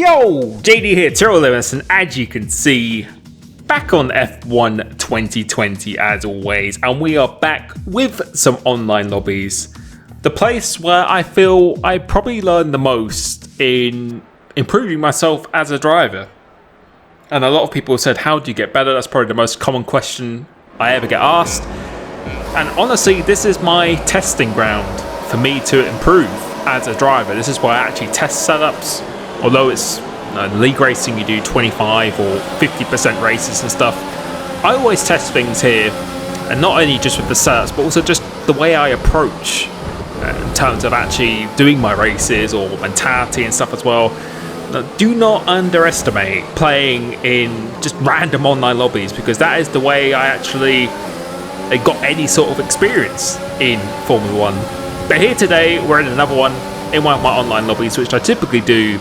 Yo, JD here, Limitless, and as you can see, back on F1 2020 as always, and we are back with some online lobbies. The place where I feel I probably learned the most in improving myself as a driver. And a lot of people said, how do you get better? That's probably the most common question I ever get asked. And honestly, this is my testing ground for me to improve as a driver. This is where I actually test setups. Although it's league racing, you do 25 or 50% races and stuff. I always test things here, and not only just with the setups, but also just the way I approach in terms of actually doing my races or mentality and stuff as well. Now, do not underestimate playing in just random online lobbies, because that is the way I actually got any sort of experience in Formula 1. But here today, we're in another one in one of my online lobbies, which I typically do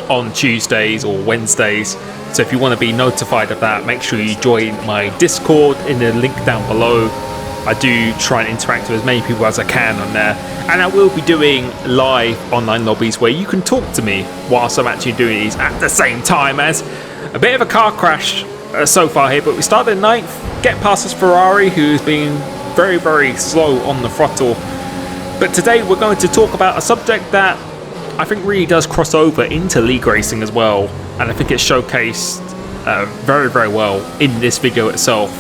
on Tuesdays or Wednesdays. So if you want to be notified of that, make sure you join my Discord in the link down below. I do try and interact with as many people as I can on there, and I will be doing live online lobbies where you can talk to me whilst I'm actually doing these at the same time. As a bit of a car crash so far here, but we started 9th, get past this Ferrari who's been very, very slow on the throttle. But today we're going to talk about a subject that I think really does cross over into league racing as well, and I think it's showcased very, very well in this video itself,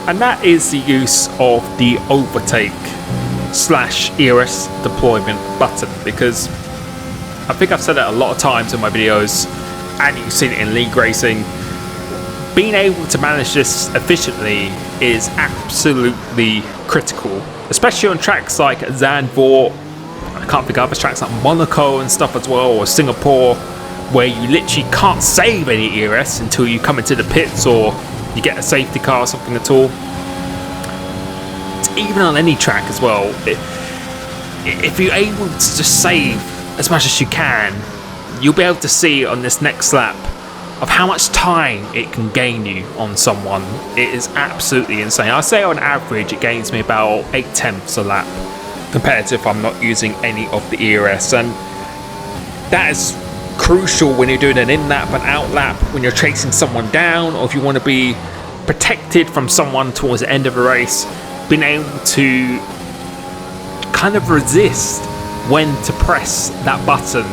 and that is the use of the Overtake / ERS deployment button. Because I think I've said it a lot of times in my videos, and you've seen it in league racing, being able to manage this efficiently is absolutely critical, especially on tracks like Zandvoort. I can't think of other tracks like Monaco and stuff as well, or Singapore, where you literally can't save any ERS until you come into the pits or you get a safety car or something at all. It's even on any track as well. If you're able to just save as much as you can, you'll be able to see on this next lap of how much time it can gain you on someone. It is absolutely insane. I say on average it gains me about 8/10 a lap, compared to if I'm not using any of the ERS. And that is crucial when you're doing an in-lap and out-lap, when you're chasing someone down, or if you want to be protected from someone towards the end of a race. Being able to kind of resist when to press that button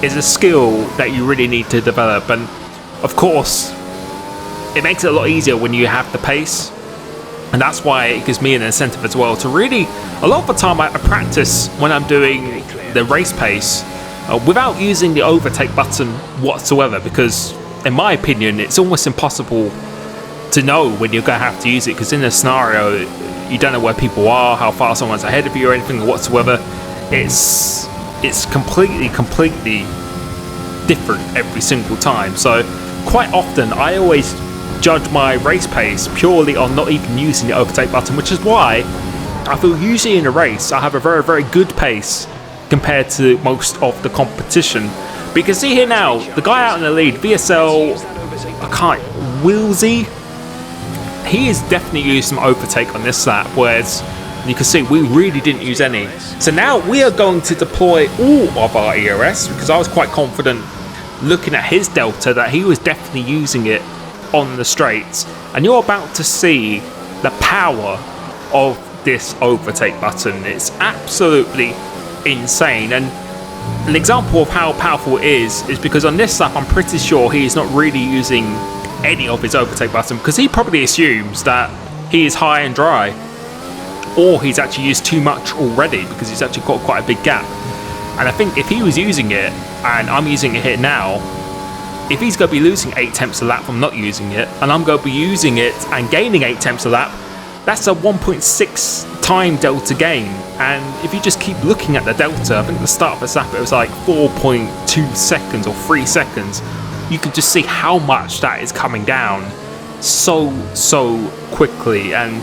is a skill that you really need to develop. And of course, it makes it a lot easier when you have the pace. And that's why it gives me an incentive as well to really, a lot of the time I practice when I'm doing the race pace without using the overtake button whatsoever, because in my opinion it's almost impossible to know when you're going to have to use it, because in a scenario you don't know where people are, how far someone's ahead of you or anything whatsoever. It's completely different every single time. So quite often I always judge my race pace purely on not even using the overtake button, which is why I feel usually in a race I have a very, very good pace compared to most of the competition. But you can see here now, the guy out in the lead, Wilsey, he has definitely used some overtake on this lap, whereas you can see we really didn't use any. So now we are going to deploy all of our ERS, because I was quite confident looking at his delta that he was definitely using it on the straights. And you're about to see the power of this overtake button. It's absolutely insane. And an example of how powerful it is because on this lap I'm pretty sure he's not really using any of his overtake button, because he probably assumes that he is high and dry, or he's actually used too much already, because he's actually got quite a big gap. And I think if he was using it, and I'm using it here now, if he's going to be losing 8/10 a lap from not using it, and I'm going to be using it and gaining 8/10 a lap, that's a 1.6 time delta gain. And if you just keep looking at the delta, I think at the start of this lap it was like 4.2 seconds or 3 seconds. You can just see how much that is coming down so quickly. And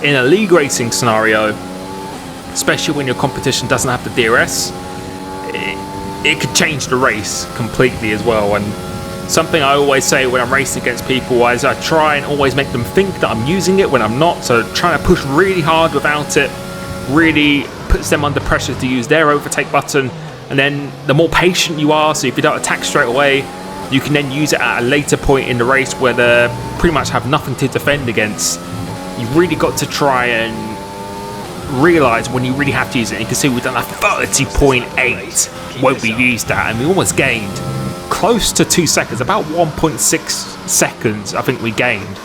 in a league racing scenario, especially when your competition doesn't have the DRS, it could change the race completely as well. And something I always say when I'm racing against people is I try and always make them think that I'm using it when I'm not. So trying to push really hard without it really puts them under pressure to use their overtake button, And then the more patient you are, so if you don't attack straight away, you can then use it at a later point in the race where they pretty much have nothing to defend against. You've really got to try and realise when you really have to use it. And you can see we've done a 30.8 when we used that, and we almost gained close to 2 seconds, about 1.6 seconds I think we gained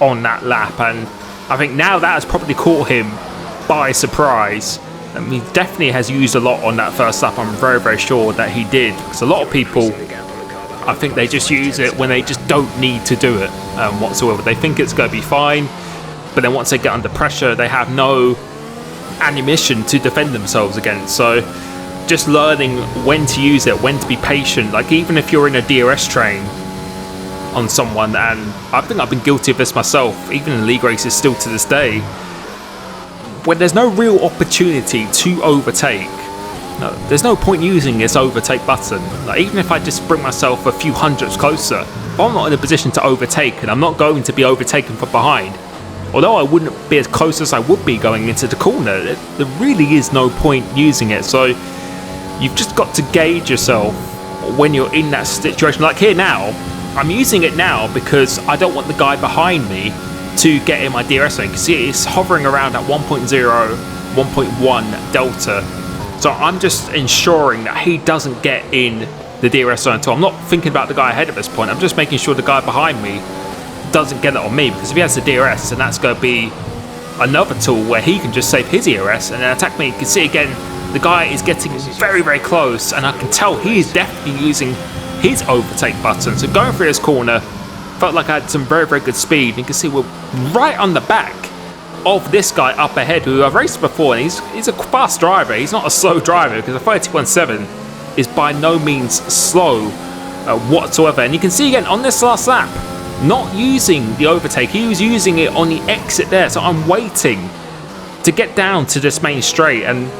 on that lap. And I think now that has probably caught him by surprise. And he definitely has used a lot on that first lap. I'm very, very sure that he did, because a lot of people, I think they just use it when they just don't need to do it whatsoever. They think it's going to be fine, but then once they get under pressure, they have no ammunition to defend themselves against. So just learning when to use it, when to be patient. Like even if you're in a DRS train on someone, and I think I've been guilty of this myself, even in league races still to this day, when there's no real opportunity to overtake, there's no point using this overtake button. Like even if I just bring myself a few hundredths closer, if I'm not in a position to overtake and I'm not going to be overtaken from behind, although I wouldn't be as close as I would be going into the corner, there really is no point using it. So you've just got to gauge yourself when you're in that situation. Like here now, I'm using it now because I don't want the guy behind me to get in my DRS zone. You can see it's hovering around at 1.0, 1.1 delta. So I'm just ensuring that he doesn't get in the DRS zone at all. I'm not thinking about the guy ahead at this point. I'm just making sure the guy behind me doesn't get it on me, because if he has the DRS, then that's going to be another tool where he can just save his DRS and then attack me. You can see again, the guy is getting very, very close, and I can tell he is definitely using his overtake button. So going through this corner, felt like I had some very, very good speed. You can see we're right on the back of this guy up ahead, who I've raced before, and he's a fast driver. He's not a slow driver, because a 31.7 is by no means slow whatsoever. And you can see again on this last lap, not using the overtake, he was using it on the exit there. So I'm waiting to get down to this main straight, and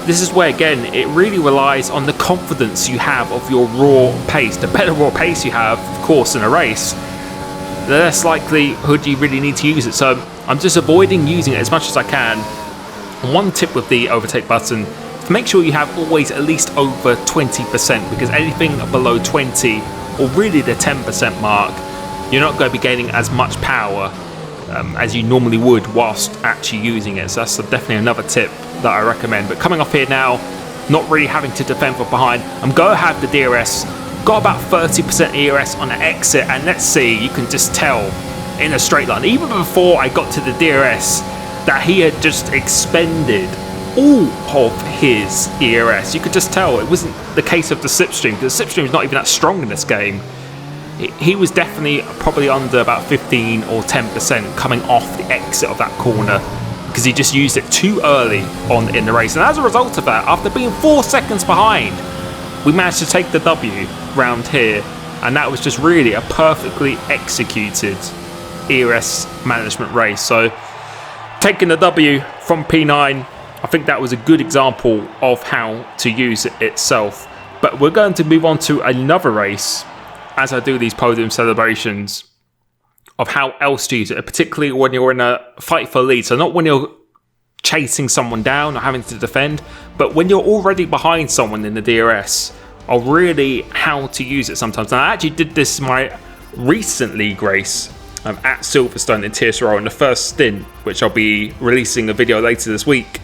this is where again it really relies on the confidence you have of your raw pace. The better raw pace you have, of course, in a race, the less likelihood you really need to use it. So I'm just avoiding using it as much as I can. One tip with the overtake button, to make sure you have always at least over 20%, because anything below 20 or really the 10% mark, you're not going to be gaining as much power as you normally would whilst actually using it. So that's definitely another tip that I recommend. But coming off here now, not really having to defend from behind, I'm going to have the DRS, got about 30% ERS on the exit, and let's see, you can just tell in a straight line, even before I got to the DRS, that he had just expended all of his ERS. You could just tell it wasn't the case of the slipstream, because the slipstream is not even that strong in this game. He was definitely probably under about 15 or 10% coming off the exit of that corner, because he just used it too early in the race. And as a result of that, after being 4 seconds behind, we managed to take the W round here, and that was just really a perfectly executed ERS management race. So taking the W from P9, I think that was a good example of how to use it itself. But we're going to move on to another race as I do these podium celebrations of how else to use it, particularly when you're in a fight for lead. So not when you're chasing someone down or having to defend, but when you're already behind someone in the DRS, or really how to use it sometimes. And I actually did this in my recent league race at Silverstone in TSRO in the first stint, which I'll be releasing a video later this week.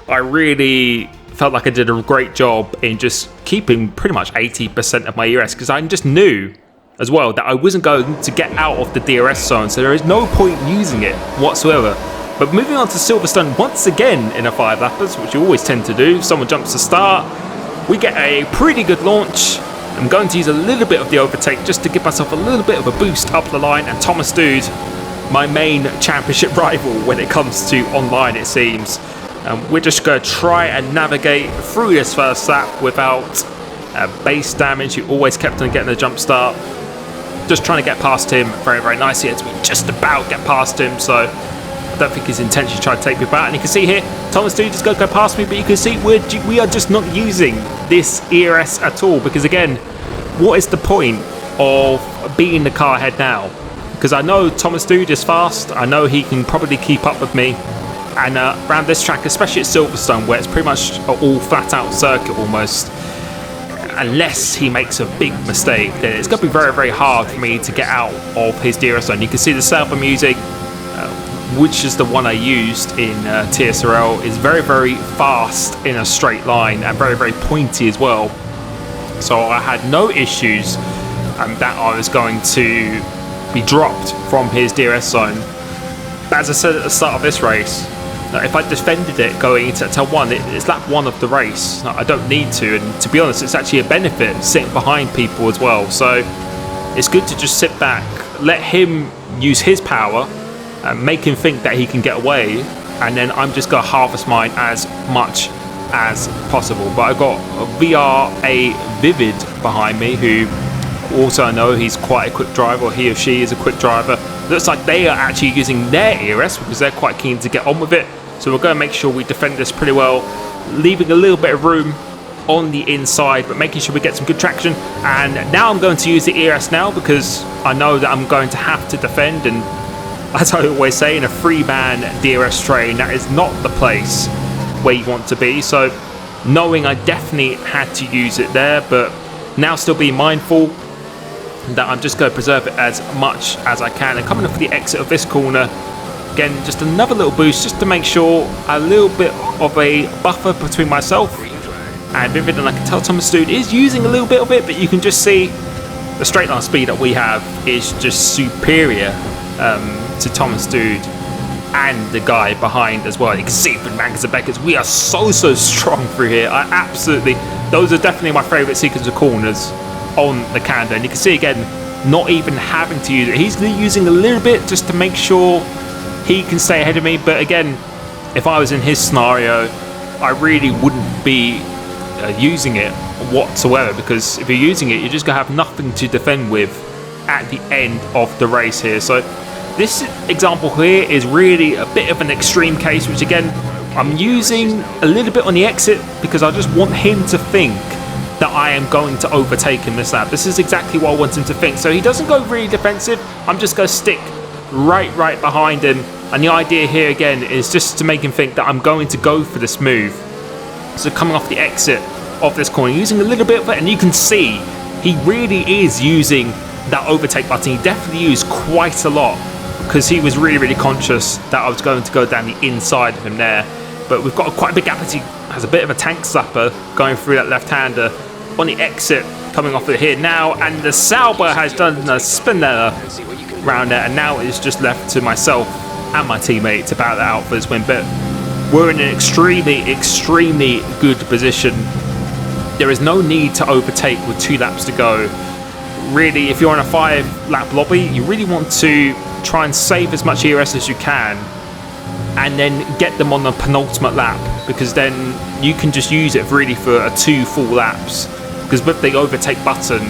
I really felt like I did a great job in just keeping pretty much 80% of my ERS, because I just knew as well that I wasn't going to get out of the DRS zone, so there is no point using it whatsoever. But moving on to Silverstone once again in a 5-lappers, which you always tend to do, someone jumps to start, we get a pretty good launch. I'm going to use a little bit of the overtake just to give myself a little bit of a boost up the line, and Thomas Dude, my main championship rival when it comes to online it seems, we're just going to try and navigate through this first lap without base damage. He always kept on getting the jump start. Just trying to get past him very, very nicely. As we just about get past him, so I don't think his intention is trying to take me back. And you can see here, Thomas Dude is going to go past me, but you can see we are just not using this ERS at all, because again, what is the point of being the car ahead now? Because I know Thomas Dude is fast. I know he can probably keep up with me. And around this track, especially at Silverstone, where it's pretty much an all flat-out circuit almost, unless he makes a big mistake, then it's going to be very, very hard for me to get out of his DRS zone. You can see the Sailor music, which is the one I used in TSRL, is very, very fast in a straight line and very, very pointy as well. So I had no issues that I was going to be dropped from his DRS zone. As I said at the start of this race, if I defended it going into turn 1, it's lap 1 of the race. I don't need to, and to be honest, it's actually a benefit sitting behind people as well. So it's good to just sit back, let him use his power, and make him think that he can get away, and then I'm just going to harvest mine as much as possible. But I've got VRA Vivid behind me, who also I know he's quite a quick driver, or he or she is a quick driver. Looks like they are actually using their ERS because they're quite keen to get on with it. So we're going to make sure we defend this pretty well, leaving a little bit of room on the inside, but making sure we get some good traction. And now I'm going to use the ERS now because I know that I'm going to have to defend. And as I always say, in a 3-man DRS train, that is not the place where you want to be. So knowing I definitely had to use it there, but now still being mindful that I'm just going to preserve it as much as I can. And coming up for the exit of this corner, again, just another little boost just to make sure a little bit of a buffer between myself and Vivid. And I can tell Thomas Dude is using a little bit of it, but you can just see the straight line speed that we have is just superior to Thomas Dude and the guy behind as well. You can see from Magnus and Beckett's, we are so strong through here. Those are definitely my favourite sequence of corners on the calendar. And you can see again, not even having to use it. He's using a little bit just to make sure he can stay ahead of me. But again, if I was in his scenario, I really wouldn't be using it whatsoever, because if you're using it, you're just going to have nothing to defend with at the end of the race here. So this example here is really a bit of an extreme case, which again, I'm using a little bit on the exit because I just want him to think that I am going to overtake him this lap. This is exactly what I want him to think. So he doesn't go really defensive. I'm just going to stick right behind him. And the idea here again is just to make him think that I'm going to go for this move. So coming off the exit of this corner, using a little bit of it, and you can see he really is using that overtake button. He definitely used quite a lot because he was really conscious that I was going to go down the inside of him there. But we've got quite a big gap as he has a bit of a tank slapper going through that left-hander on the exit coming off of here now. And the Sauber has done a spinner round there, and now it's just left to myself and my teammate to battle that out for this win. But we're in an extremely good position. There is no need to overtake with 2 laps to go. Really, if you're on a 5-lap lobby, you really want to try and save as much ERS as you can and then get them on the penultimate lap, because then you can just use it really for 2 full laps. Because with the overtake button,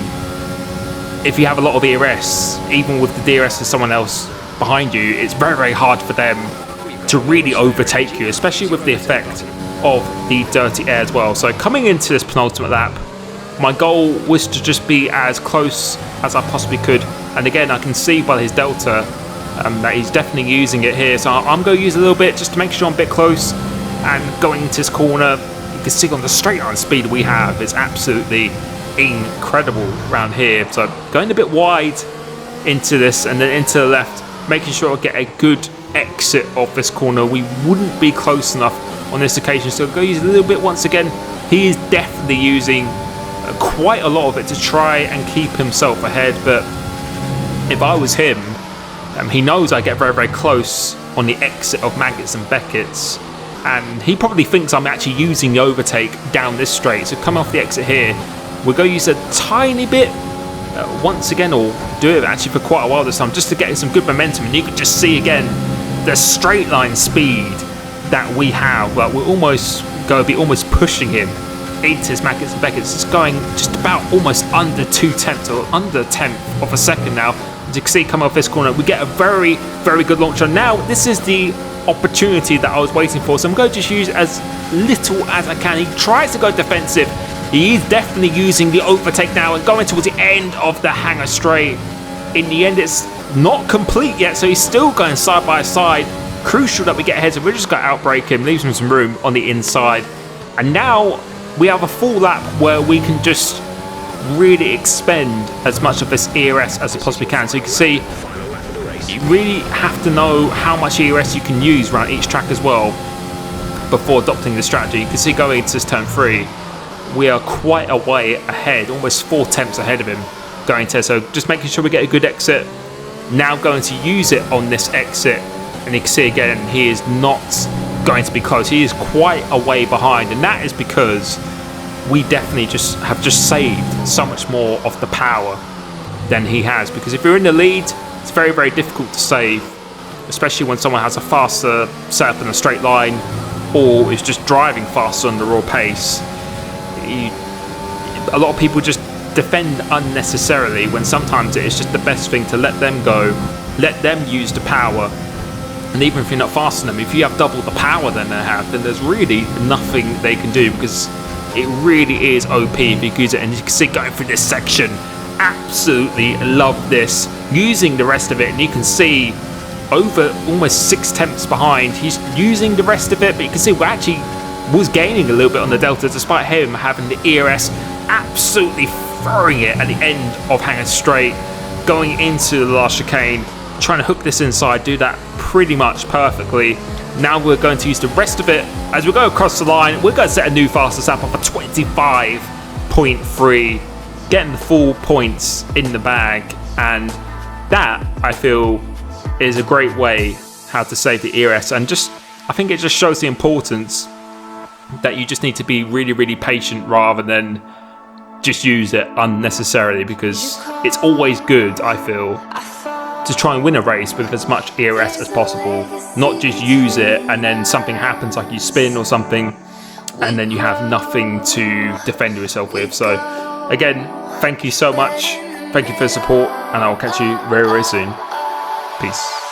if you have a lot of ERS, even with the DRS of someone else behind you, it's very hard for them to really overtake you, especially with the effect of the dirty air as well. So coming into this penultimate lap, my goal was to just be as close as I possibly could. And again, I can see by his delta that he's definitely using it here. So I'm going to use a little bit just to make sure I'm a bit close. And going into this corner, you can see on the straight line speed we have is absolutely incredible around here. So going a bit wide into this and then into the left, making sure I get a good exit of this corner. We wouldn't be close enough on this occasion, so I'll go use a little bit once again. He is definitely using quite a lot of it to try and keep himself ahead. But if I was him, he knows I get very close on the exit of Maggots and Beckett's, and he probably thinks I'm actually using the overtake down this straight. So coming off the exit here, we'll go use a tiny bit once again, or do it actually for quite a while this time, just to get some good momentum. And you can just see again the straight line speed that we have. Like, we're almost going to be pushing him into his Maggots and Beckett's. It's going just about almost under 2/10 or under 1/10 of a second now. As you can see, coming off this corner, we get a very good launch on. Now this is the opportunity that I was waiting for, so I'm going to just use as little as I can. He tries to go defensive. He is definitely using the overtake now and going towards the end of the hangar straight. In the end, it's not complete yet, so he's still going side by side. Crucial that we get ahead, so we're just going to outbrake him, leaves him some room on the inside. And now we have a full lap where we can just really expend as much of this ERS as you possibly can. So you can see, you really have to know how much ERS you can use around each track as well before adopting the strategy. You can see going into this turn 3, we are quite a way ahead, almost 4 tenths ahead of him going to, so just making sure we get a good exit. Now going to use it on this exit, and you can see again, he is not going to be close. He is quite a way behind, and that is because we definitely have saved so much more of the power than he has, because if you're in the lead, it's very, very difficult to save, especially when someone has a faster setup in a straight line or is just driving faster on the raw pace. A lot of people just defend unnecessarily, when sometimes it is just the best thing to let them go, let them use the power. And even if you're not faster than them, if you have double the power than they have, then there's really nothing they can do, because it really is OP if you use it. And you can see going through this section, absolutely love this, using the rest of it, and you can see over almost 6 tenths behind. He's using the rest of it, but you can see we actually was gaining a little bit on the delta, despite him having the ERS absolutely throwing it at the end of Hangar Straight, going into the last chicane, trying to hook this inside, do that pretty much perfectly. Now we're going to use the rest of it as we go across the line. We're going to set a new fastest lap of a 25.3, getting the full points in the bag, and that, I feel, is a great way how to save the ERS. And just, I think it just shows the importance that you just need to be really, really patient rather than just use it unnecessarily, because it's always good, I feel, to try and win a race with as much ERS as possible, not just use it and then something happens, like you spin or something, and then you have nothing to defend yourself with. So again, thank you so much, thank you for the support, and I'll catch you very, very soon. Peace.